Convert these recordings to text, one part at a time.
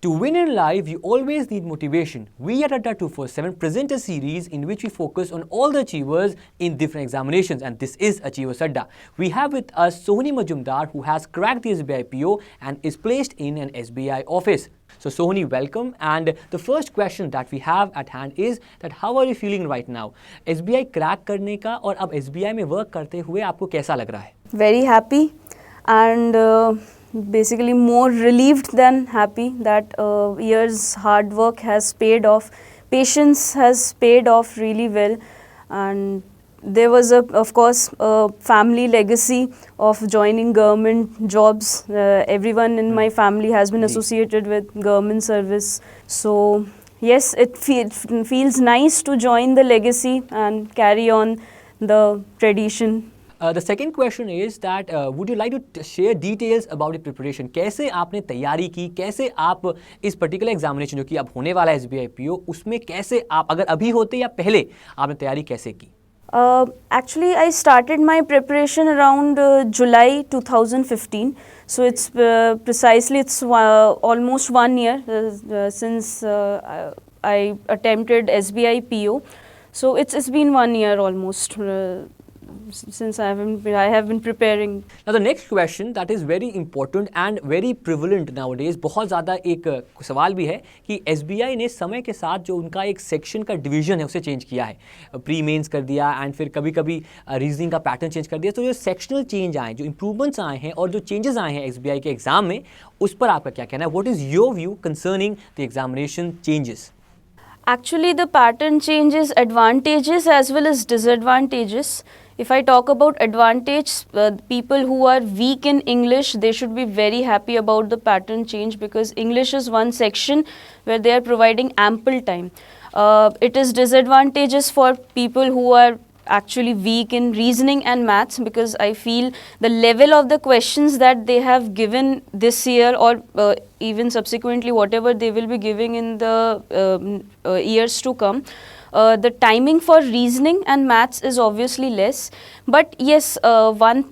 To win in life, you always need motivation. We at Adda 247 present a series in which we focus on all the achievers in different examinations, and this is Achievers Adda. We have with us Sohini Majumdar, who has cracked the SBI PO and is placed in an SBI office. So Sohini, welcome. And the first question that we have at hand is that how are you feeling right now? SBI crack करने का और अब SBI में work करते हुए आपको कैसा लग रहा है? Very happy and basically more relieved than happy that years hard work has paid off. Patience has paid off really well, and there was of course a family legacy of joining government jobs. Everyone in my family has been associated with government service, so yes, it feels nice to join the legacy and carry on the tradition. The second question is that would you like to share details about the preparation? कैसे आपने तैयारी की, कैसे आप इस particular examination जो कि अब होने वाला है SBI PO, उसमें कैसे आप अगर अभी होते या पहले आपने तैयारी कैसे की? Actually, I started my preparation around July 2015. So it's precisely almost 1 year since I attempted SBI PO. So it's been 1 year almost. Since I have been preparing. Now the next question that is very important and very prevalent nowadays, बहुत ज़्यादा एक सवाल भी है कि SBI ने समय के साथ जो उनका एक सेक्शन का डिवीजन है उसे चेंज किया है, प्री मेंस कर दिया एंड फिर कभी कभी रीजनिंग का पैटर्न चेंज कर दिया. तो जो सेक्शनल चेंज आए, जो इंप्रूवमेंट्स आए हैं और जो चेंजेस आए हैं SBI के एग्जाम में, उस पर आपका क्या कहना है? What is your view concerning the examination changes? Actually, the pattern changes advantages as well as disadvantages. If I talk about advantage, people who are weak in English, they should be very happy about the pattern change because English is one section where they are providing ample time. It is disadvantages for people who are actually weak in reasoning and maths because I feel the level of the questions that they have given this year or even subsequently whatever they will be giving in the years to come, the timing for reasoning and maths is obviously less. But yes, one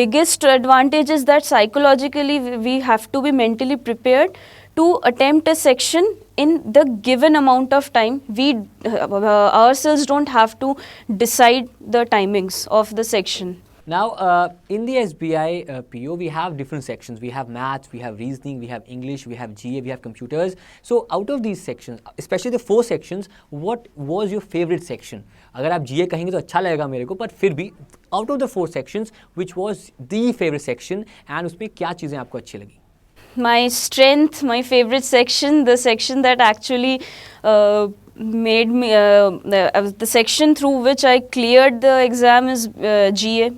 biggest advantage is that psychologically we have to be mentally prepared to attempt a section in the given amount of time. We ourselves don't have to decide the timings of the section. Now, in the SBI PO, we have different sections. We have maths, we have reasoning, we have English, we have GA, we have computers. So, out of these sections, especially the 4 sections, what was your favorite section? अगर आप GA कहेंगे तो अच्छा लगेगा मेरे को, पर फिर भी out of the 4 sections, which was the favorite section and उसमें क्या चीज़ें आपको अच्छी लगी? My strength, my favorite section, the section that actually made me, the section through which I cleared the exam is GA,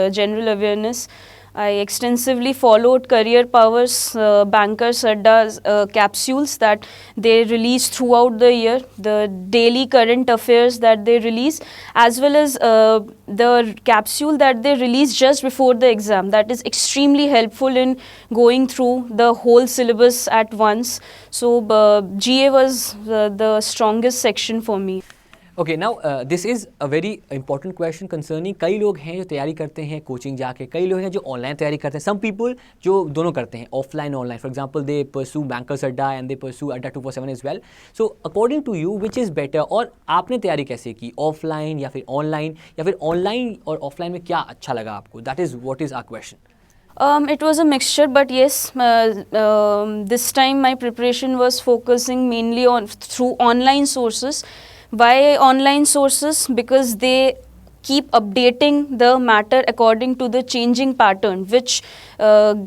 General Awareness. I extensively followed Career Power's Bankers Adda's capsules that they release throughout the year, the daily current affairs that they release, as well as the capsule that they release just before the exam. That is extremely helpful in going through the whole syllabus at once. So GA was the strongest section for me. Okay, now this is a very important question concerning कई लोग हैं जो तैयारी करते हैं coaching जाके, कई लोग हैं जो ऑनलाइन तैयारी करते हैं. Some people जो दोनों करते हैं offline online. For example, they pursue Bankers Adda and they pursue Adda 247 as well. So according to you, which is better? और आपने तैयारी कैसे की, ऑफलाइन या फिर ऑनलाइन, या फिर ऑनलाइन और ऑफलाइन में क्या अच्छा लगा आपको? That is what is our question. It was a mixture, but yes, this time my preparation was focusing mainly on through online sources. Why online sources? Because they keep updating the matter according to the changing pattern, which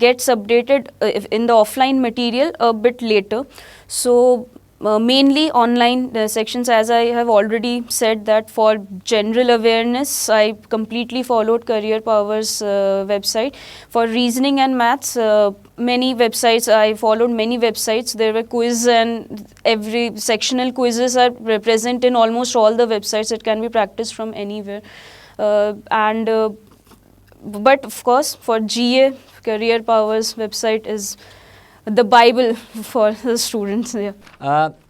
gets updated in the offline material a bit later. So mainly online sections, as I have already said that for general awareness, I completely followed Career Power's website. For reasoning and maths, many websites, I followed many websites. There were quiz and every sectional quizzes are present in almost all the websites. It can be practiced from anywhere. But of course, for GA, Career Power's website is the Bible for the students. Yeah.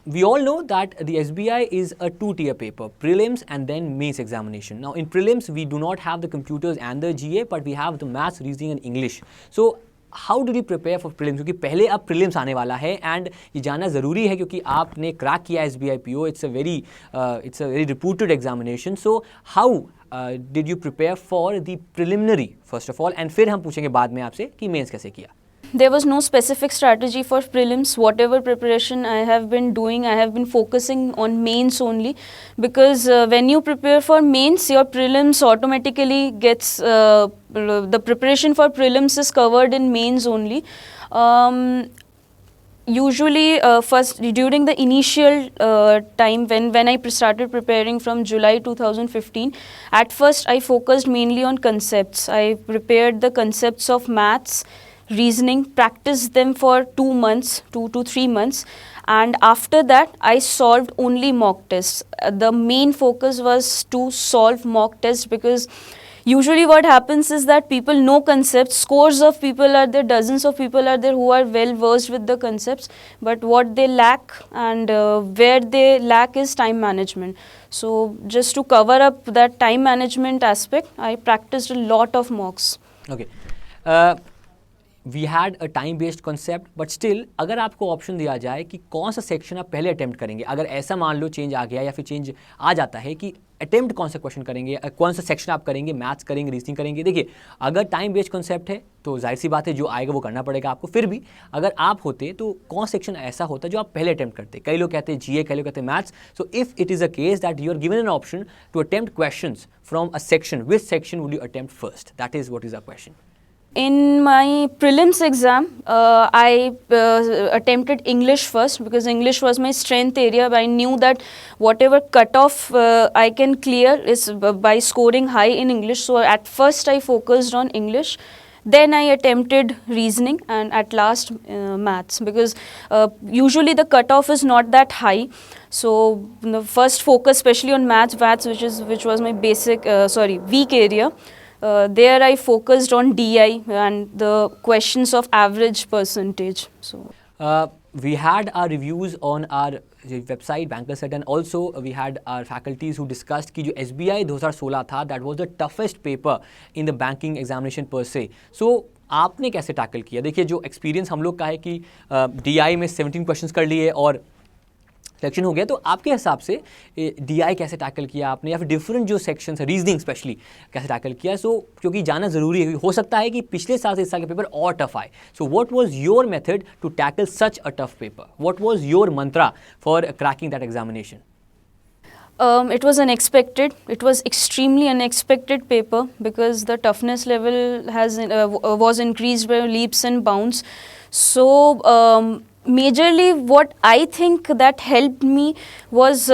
We all know that the SBI is a 2-tier paper, prelims and then mains examination. Now in prelims, we do not have the computers and the GA, but we have the maths, reasoning and English. So how do you prepare for prelims, क्योंकि पहले अब prelims आने वाला है and ये जानना ज़रूरी है क्योंकि आपने क्रैक किया SBI PO, it's a very reputed examination. So how did you prepare for the preliminary first of all, and फिर हम पूछेंगे बाद में आपसे कि मेंस कैसे किया. There was no specific strategy for prelims. Whatever preparation I have been doing, I have been focusing on mains only, because when you prepare for mains, your prelims automatically gets the preparation for prelims is covered in mains only. Usually first during the initial time when I started preparing from July 2015, at first I focused mainly on concepts. I prepared the concepts of maths, reasoning, practiced them for 2 months, 2 to 3 months, and after that I solved only mock tests. The main focus was to solve mock tests, because usually what happens is that people know concepts, scores of people are there, dozens of people are there who are well versed with the concepts, but what they lack and where they lack is time management. So just to cover up that time management aspect, I practiced a lot of mocks. Okay. We had a time based concept, but still अगर आपको option दिया जाए कि कौन सा section आप पहले attempt करेंगे, अगर ऐसा मान लो चेंज आ गया या फिर चेंज आ जाता है कि अटेम्प्ट कौन सा क्वेश्चन करेंगे, कौन सा सेक्शन आप करेंगे, मैथ्स करेंगे, रीजनिंग करेंगे. देखिए, अगर टाइम बेस्ड कॉन्सेप्ट है तो जाहिर सी बात है जो आएगा वो करना पड़ेगा आपको. फिर भी अगर आप होते तो कौन सेक्शन ऐसा होता जो आप पहले अटेम्प्ट करते. कई लोग कहते हैं GA, कई लोग कहते हैं maths. So if it is a case that you are given an option to attempt questions from a section, which section would you attempt first? That is what is a question. In my prelims exam, I attempted English first, because English was my strength area. I knew that whatever cutoff I can clear is by scoring high in English. So at first I focused on English. Then I attempted reasoning, and at last maths, because usually the cutoff is not that high. So the first focus, especially on maths, which was my weak area. There I focused on DI and the questions of average percentage. So we had our reviews on our website Bankersnet, and also we had our faculties who discussed कि जो SBI 2016 था, that was the toughest paper in the banking examination per se. So आपने कैसे tackle किया? देखिए, जो experience हम लोग का है कि DI में 17 क्वेश्चंस कर लिए और सिलेक्शन हो गया, तो आपके हिसाब से DI कैसे टैकल किया आपने, या फिर डिफरेंट जो सेक्शंस है, रीजनिंग स्पेशली, कैसे टैकल किया? सो क्योंकि जाना ज़रूरी है, हो सकता है कि पिछले साल से इस साल के पेपर और टफ आए. So what was your method to tackle such a tough paper? What was your mantra for cracking that examination? It was unexpected. It was extremely unexpected paper, because the toughness level was increased by leaps and bounds. So majorly what I think that helped me was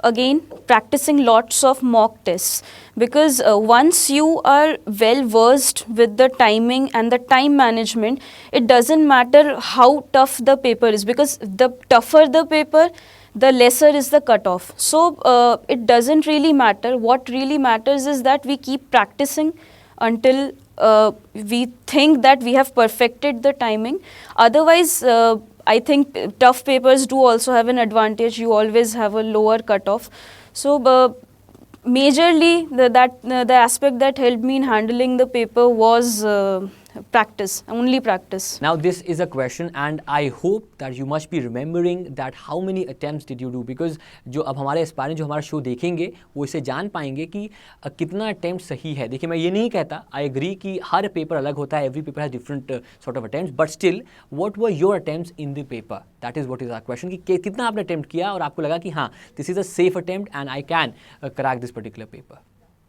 again practicing lots of mock tests, because once you are well versed with the timing and the time management, it doesn't matter how tough the paper is, because the tougher the paper, the lesser is the cutoff. So it doesn't really matter. What really matters is that we keep practicing until we think that we have perfected the timing. Otherwise, I think tough papers do also have an advantage. You always have a lower cutoff. So majorly the aspect that helped me in handling the paper was practice, only practice. Now this is a question, and I hope that you must be remembering that how many attempts did you do, because जो अब हमारे aspirant जो हमारा show देखेंगे वो इसे जान पाएंगे कि कितना अटेम्प्ट सही है. देखिए, मैं ये नहीं कहता, आई एग्री कि हर पेपर अलग होता है, every paper has different sort of attempts, but still what were your attempts in the paper? That is what is our question, कि कितना आपने अटेम्प्ट किया और आपको लगा कि हाँ, this is a safe attempt and I can crack this particular paper.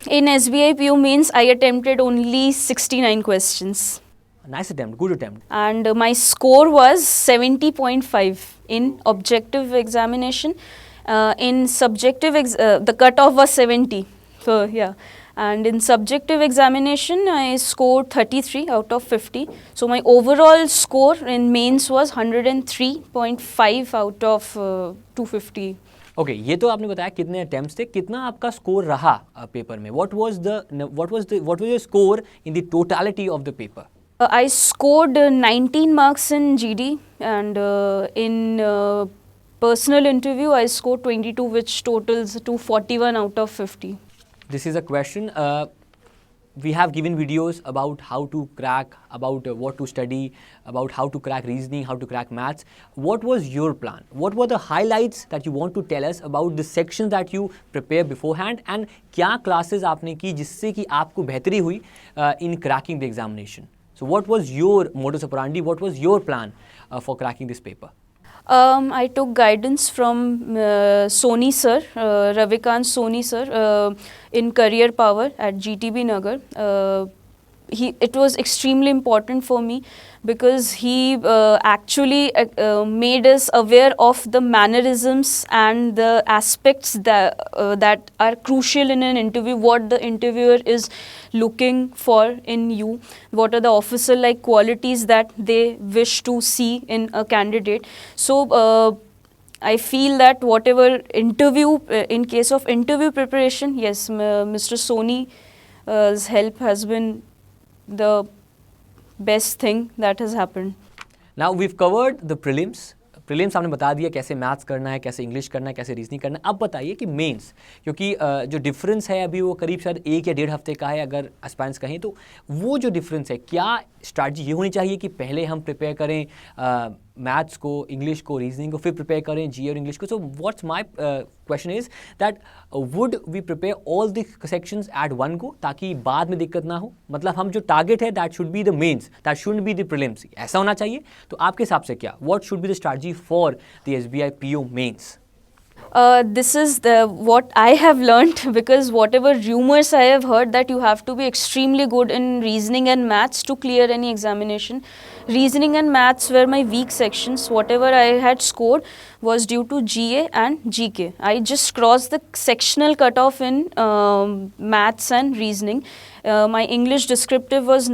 In SBI PO mains, I attempted only 69 questions. Nice attempt, good attempt. And my score was 70.5 in objective examination. In subjective, the cutoff was 70. So yeah. And in subjective examination, I scored 33 out of 50. So my overall score in mains was 103.5 out of 250. Okay, ये तो आपने बताया कितने attempts थे, कितना आपका score रहा paper में? What was your score in the totality of the paper? I scored 19 marks in GD, and in personal interview I scored 22, which totals to 41 out of 50. This is a question. we have given videos about how to crack, about what to study, about how to crack reasoning, how to crack maths. What was your plan? What were the highlights that you want to tell us about the sections that you prepare beforehand, and क्या classes आपने की जिससे कि आपको बेहतरी हुई in cracking the examination? So what was your modus operandi? What was your plan for cracking this paper? I took guidance from Soni sir, Ravikant Soni sir, in Career Power at GTB Nagar. It was extremely important for me because he actually made us aware of the mannerisms and the aspects that are crucial in an interview, what the interviewer is looking for in you, what are the officer-like qualities that they wish to see in a candidate. So I feel that whatever interview, in case of interview preparation, yes, Mr. Soni's help has been the best thing that has happened. Now we've covered the prelims. Prelims आपने बता दिया कैसे maths करना है, कैसे English करना है, कैसे रीजनिंग करना है. अब बताइए कि मेंस, क्योंकि जो डिफरेंस है अभी वो करीब शायद 1 या 1.5 हफ्ते का है अगर एस्पायरेंट्स कहें, तो वो जो डिफरेंस है, क्या स्ट्रैटेजी ये होनी चाहिए कि पहले हम प्रिपेयर करें मैथ्स को, इंग्लिश को, रीजनिंग को, फिर प्रिपेयर करें जी और इंग्लिश को? So what's my question is that would we prepare all the sections at one go ताकि बाद में दिक्कत ना हो? मतलब हम जो टारगेट है that should be the mains, that shouldn't be the prelims, ऐसा होना चाहिए? तो आपके हिसाब से क्या, what should be the strategy for the SBI PO mains? This is what I have learnt, because whatever rumors I have heard that you have to be extremely good in reasoning and maths to clear any examination. Reasoning and maths were my weak sections. Whatever I had scored was due to GA and GK. I just crossed the sectional cutoff in maths and reasoning. My English descriptive was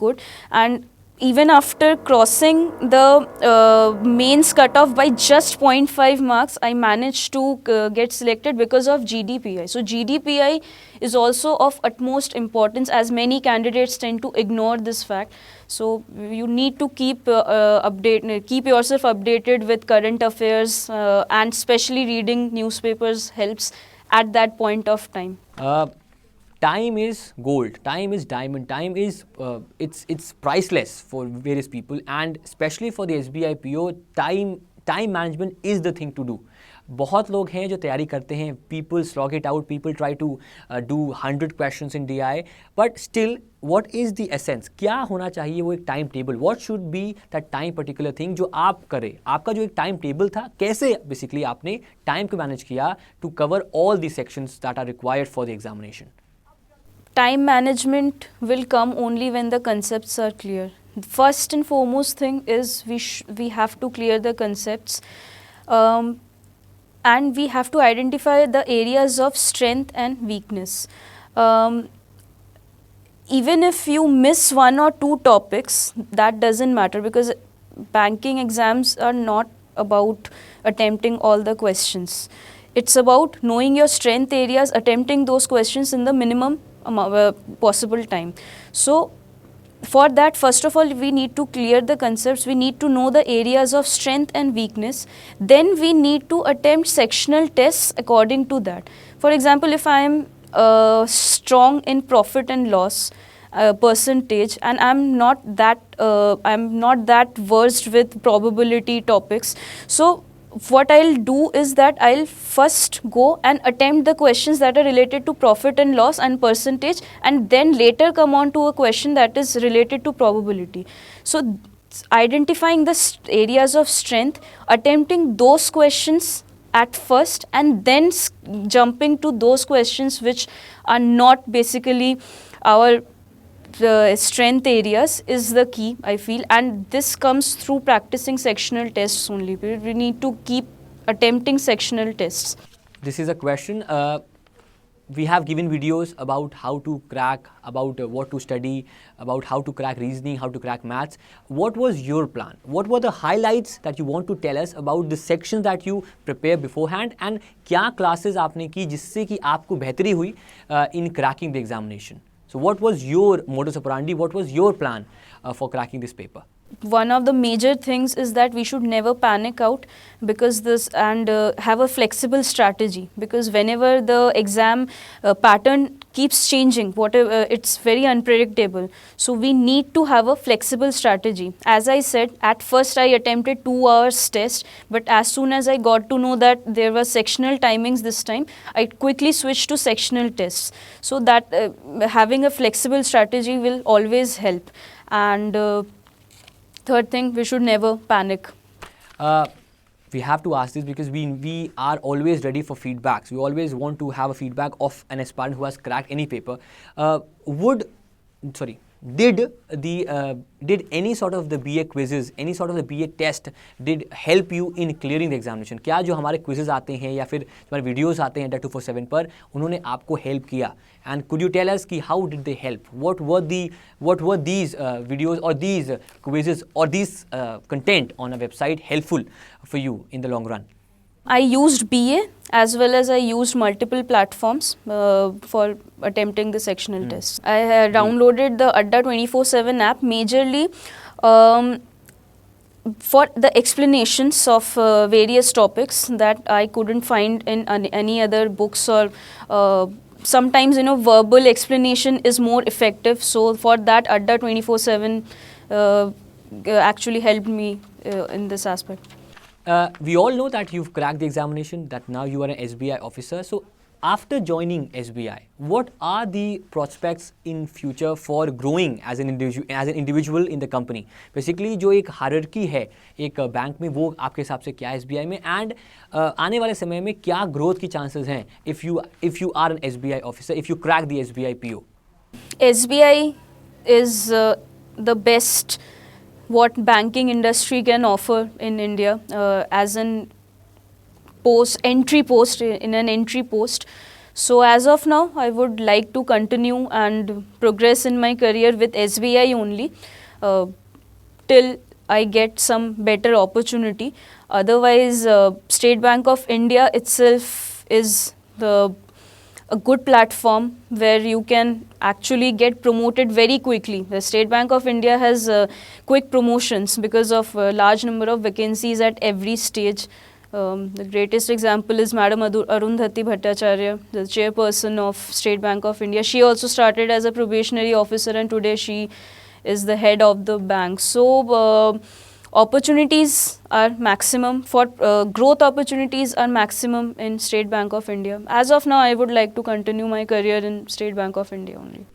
good, and even after crossing the mains cutoff by just 0.5 marks, I managed to get selected because of GDPI. So GDPI is also of utmost importance, as many candidates tend to ignore this fact. So you need to keep yourself updated with current affairs, and especially reading newspapers helps at that point of time. Time is gold, time is diamond, time is it's priceless for various people, and especially for the SBI PO, time management is the thing to do. बहुत लोग हैं जो तैयारी करते हैं, people slog it out, people try to do 100 questions in DI, but still what is the essence? क्या होना चाहिए वो एक time table? what should be that time particular thing जो आप करें? आपका जो एक टाइम टेबल था, कैसे बेसिकली आपने टाइम को मैनेज किया to cover all the sections that are required for the examination? Time management will come only when the concepts are clear. First and foremost thing is we have to clear the concepts, and we have to identify the areas of strength and weakness. Even if you miss 1 or 2 topics, that doesn't matter, because banking exams are not about attempting all the questions. It's about knowing your strength areas, attempting those questions in the minimum possible time. So for that, first of all, we need to clear the concepts, we need to know the areas of strength and weakness, then we need to attempt sectional tests according to that. For example, if I am strong in profit and loss percentage, and I'm not that versed with probability topics, so what I'll do is that I'll first go and attempt the questions that are related to profit and loss and percentage, and then later come on to a question that is related to probability. So identifying the areas of strength, attempting those questions at first, and then jumping to those questions which are not basically our strength areas is the key, I feel, and this comes through practicing sectional tests only. We need to keep attempting sectional tests. This is a question. We have given videos about how to crack, about what to study, about how to crack reasoning, how to crack maths. What was your plan? What were the highlights that you want to tell us about the sections that you prepare beforehand, and क्या classes आपने की जिससे कि आपको बेहतरी हुई in cracking the examination? So what was your modus operandi? What was your plan for cracking this paper? One of the major things is that we should never panic out, because have a flexible strategy, because whenever the exam pattern keeps changing. Whatever, it's very unpredictable. So we need to have a flexible strategy. As I said, at first I attempted 2 hours test, but as soon as I got to know that there were sectional timings this time, I quickly switched to sectional tests. So that having a flexible strategy will always help. And third thing, we should never panic. We have to ask this because we are always ready for feedbacks. We always want to have a feedback of an aspirant who has cracked any paper. Did any sort of the BA quizzes, any sort of the BA test did help you in clearing the examination? क्या जो हमारे quizzes आते हैं या फिर हमारे videos आते हैं ADDA 247 पर, उन्होंने आपको help किया? And could you tell us कि how did they help? What were these videos or these quizzes or these content on a website helpful for you in the long run? I used BA as well as I used multiple platforms for attempting the sectional tests. I downloaded the ADDA 24/7 app majorly for the explanations of various topics that I couldn't find in any other books, or sometimes verbal explanation is more effective. So for that, ADDA 24/7 actually helped me in this aspect. We all know that you've cracked the examination, that now you are an SBI officer. So after joining SBI, what are the prospects in future for growing as an individual in the company? Basically जो एक hierarchy है एक bank में, वो आपके हिसाब से क्या है SBI में, and आने वाले समय में क्या growth की chances हैं if you are an SBI officer, if you crack the SBI PO? SBI is the best what banking industry can offer in India as an entry post. So as of now, I would like to continue and progress in my career with SBI only till I get some better opportunity. Otherwise, State Bank of India itself is a good platform where you can actually get promoted very quickly. The State Bank of India has quick promotions because of a large number of vacancies at every stage. The greatest example is Madam Arundhati Bhattacharya, the chairperson of State Bank of India. She also started as a probationary officer and today she is the head of the bank. So opportunities are maximum for growth opportunities are maximum in State Bank of India. As of now, I would like to continue my career in State Bank of India only.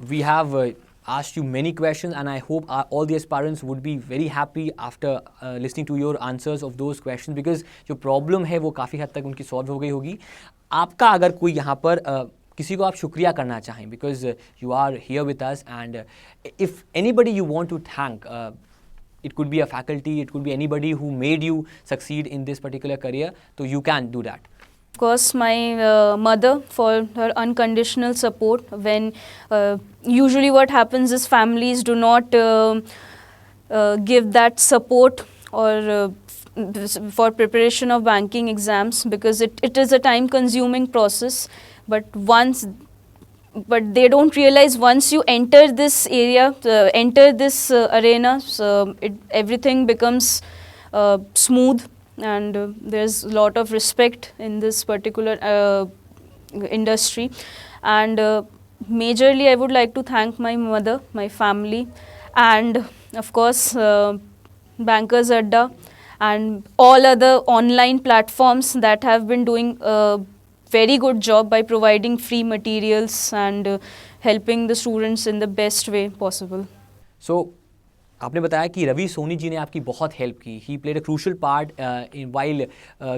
We have asked you many questions and I hope all the aspirants would be very happy after listening to your answers of those questions, because जो problem है वो काफ़ी हद तक उनकी solve हो गई होगी. आपका अगर कोई यहाँ पर किसी को आप शुक्रिया करना चाहें, because you are here with us, and if anybody you want to thank, it could be a faculty, it could be anybody who made you succeed in this particular career, so you can do that. Of course, my mother for her unconditional support. When usually what happens is families do not give that support or for preparation of banking exams, because it is a time consuming process, but they don't realize once you enter this area, arena, so everything becomes smooth, and there's a lot of respect in this particular industry. And majorly I would like to thank my mother, my family, and of course Bankers Adda and all other online platforms that have been doing very good job by providing free materials and helping the students in the best way possible. So, आपने बताया कि रवि सोनी जी ने आपकी बहुत help की. He played a crucial part while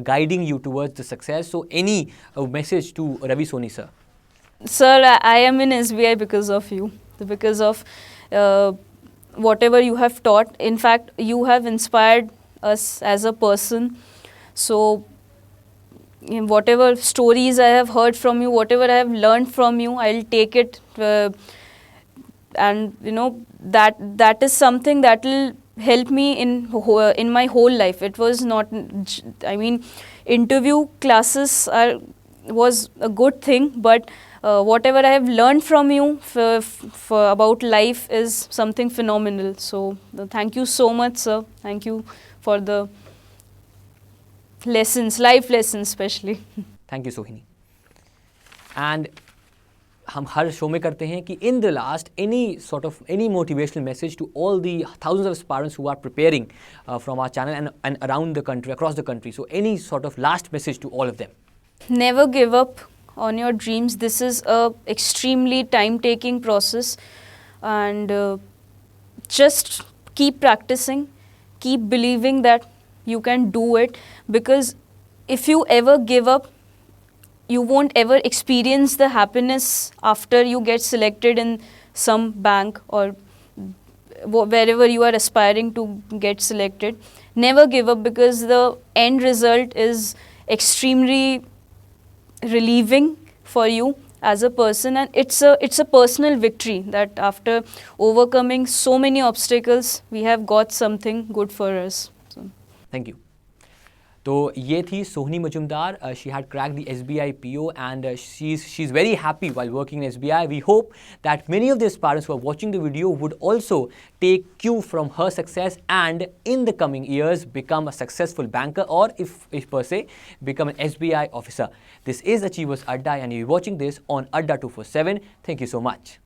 guiding you towards the success. So, any message to Ravi Soni sir? Sir, I am in SBI because of you, because of whatever you have taught. In fact, you have inspired us as a person. So, whatever stories I have heard from you, whatever I have learned from you, I'll take it, and that is something that will help me in my whole life. It was not, I mean, interview classes was a good thing, but whatever I have learned from you for about life is something phenomenal. So thank you so much, sir. Thank you for the lessons, life lessons especially. Thank you, Sohini. And हम हर show में करते हैं कि in the last any motivational message to all the thousands of aspirants who are preparing from our channel and around the country, across the country. So any sort of last message to all of them. Never give up on your dreams. This is a extremely time-taking process, and just keep practicing, keep believing that you can do it, because if you ever give up, you won't ever experience the happiness after you get selected in some bank or wherever you are aspiring to get selected. Never give up, because the end result is extremely relieving for you as a person, and it's a personal victory that after overcoming so many obstacles we have got something good for us. So. Thank you. तो ये थी सोहनी Majumdar. She had cracked the SBI PO and she's very happy while working in SBI. We hope that many of the aspirants who are watching the video would also take cue from her success and in the coming years become a successful banker, or if per se become an SBI officer. This is Achievers Adda and you're watching this on Adda 247. Thank you so much.